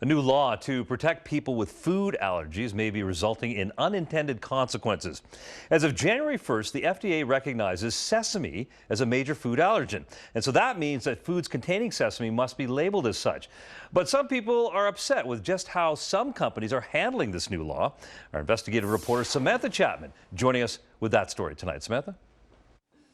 A new law to protect people with food allergies may be resulting in unintended consequences. As of January 1st, the FDA recognizes sesame as a major food allergen. And so that means that foods containing sesame must be labeled as such. But some people are upset with just how some companies are handling this new law. Our investigative reporter Samantha Chapman joining us with that story tonight. Samantha?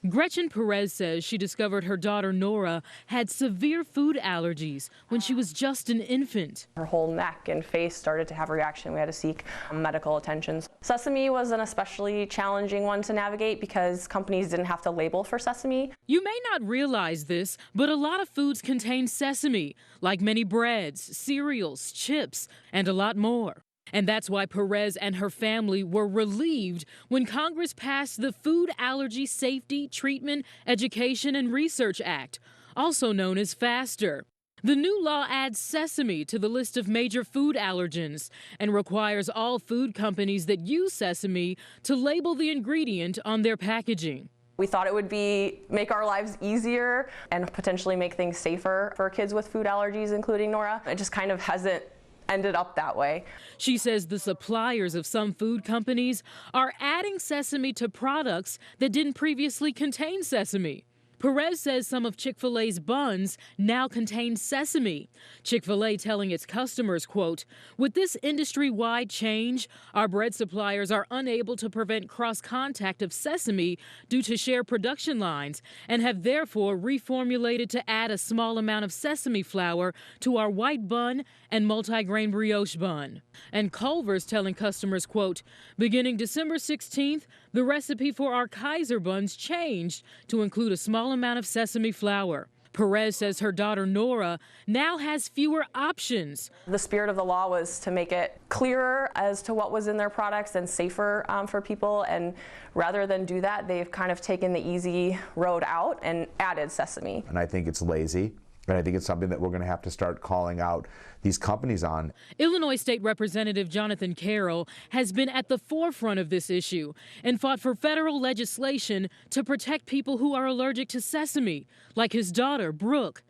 Gretchen Perez says she discovered her daughter Nora had severe food allergies when she was just an infant. Her whole neck and face started to have a reaction. We had to seek medical attention. Sesame was an especially challenging one to navigate because companies didn't have to label for sesame. You may not realize this, but a lot of foods contain sesame, like many breads, cereals, chips, and a lot more. And that's why Perez and her family were relieved when Congress passed the Food Allergy Safety, Treatment, Education, and Research Act, also known as FASTER. The new law adds sesame to the list of major food allergens and requires all food companies that use sesame to label the ingredient on their packaging. We thought it would make our lives easier and potentially make things safer for kids with food allergies, including Nora. It just kind of hasn't ended up that way. She says the suppliers of some food companies are adding sesame to products that didn't previously contain sesame. Perez says some of Chick-fil-A's buns now contain sesame. Chick-fil-A telling its customers, quote, "With this industry-wide change, our bread suppliers are unable to prevent cross-contact of sesame due to shared production lines and have therefore reformulated to add a small amount of sesame flour to our white bun and multigrain brioche bun." And Culver's telling customers, quote, "Beginning December 16th, the recipe for our Kaiser buns changed to include a small amount of sesame flour." Perez says her daughter Nora now has fewer options. The spirit of the law was to make it clearer as to what was in their products and safer for people. And rather than do that, they've kind of taken the easy road out and added sesame. And I think it's lazy. And I think it's something that we're going to have to start calling out these companies on. Illinois State Representative Jonathan Carroll has been at the forefront of this issue and fought for federal legislation to protect people who are allergic to sesame, like his daughter, Brooke.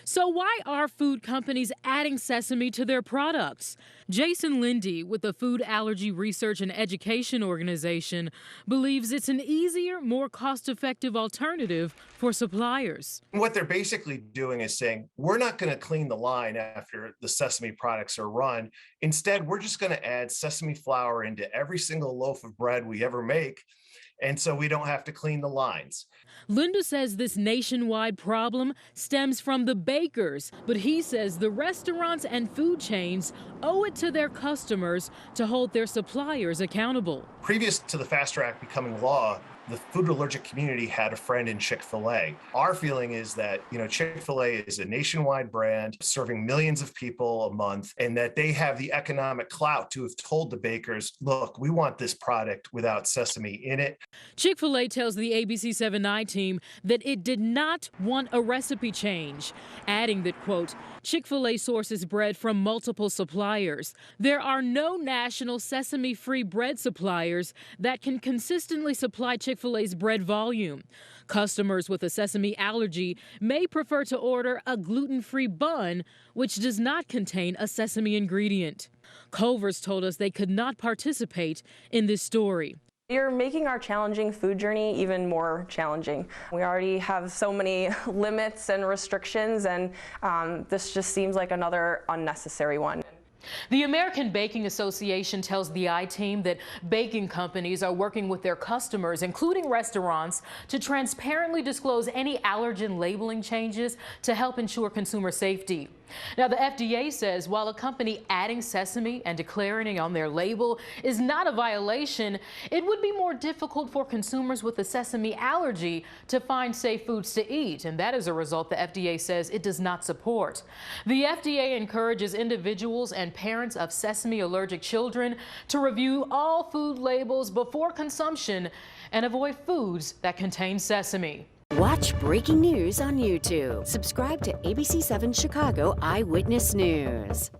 So why are food companies adding sesame to their products? Jason Lindy with the Food Allergy Research and Education Organization believes it's an easier, more cost-effective alternative for suppliers. What they're basically doing is saying, we're not going to clean the line after the sesame products are run. Instead, we're just going to add sesame flour into every single loaf of bread we ever make. And so we don't have to clean the lines. Linda says this nationwide problem stems from the bakers, but he says the restaurants and food chains owe it to their customers to hold their suppliers accountable. Previous to the FASTER Act becoming law, the food allergic community had a friend in Chick-fil-A. Our feeling is that, Chick-fil-A is a nationwide brand serving millions of people a month, and that they have the economic clout to have told the bakers, look, we want this product without sesame in it. Chick-fil-A tells the ABC 7 team that it did not want a recipe change, adding that, quote, Chick-fil-A sources bread from multiple suppliers. There are no national sesame-free bread suppliers that can consistently supply Chick-fil-A's bread volume. Customers with a sesame allergy may prefer to order a gluten-free bun, which does not contain a sesame ingredient. Culver's told us they could not participate in this story. You're making our challenging food journey even more challenging. We already have so many limits and restrictions, and this just seems like another unnecessary one. The American Baking Association tells the I-Team that baking companies are working with their customers, including restaurants, to transparently disclose any allergen labeling changes to help ensure consumer safety. Now, the FDA says while a company adding sesame and declaring it on their label is not a violation, it would be more difficult for consumers with a sesame allergy to find safe foods to eat, and that is a result the FDA says it does not support. The FDA encourages individuals and parents of sesame allergic children to review all food labels before consumption and avoid foods that contain sesame. Watch breaking news on YouTube. Subscribe to ABC 7 Chicago Eyewitness News.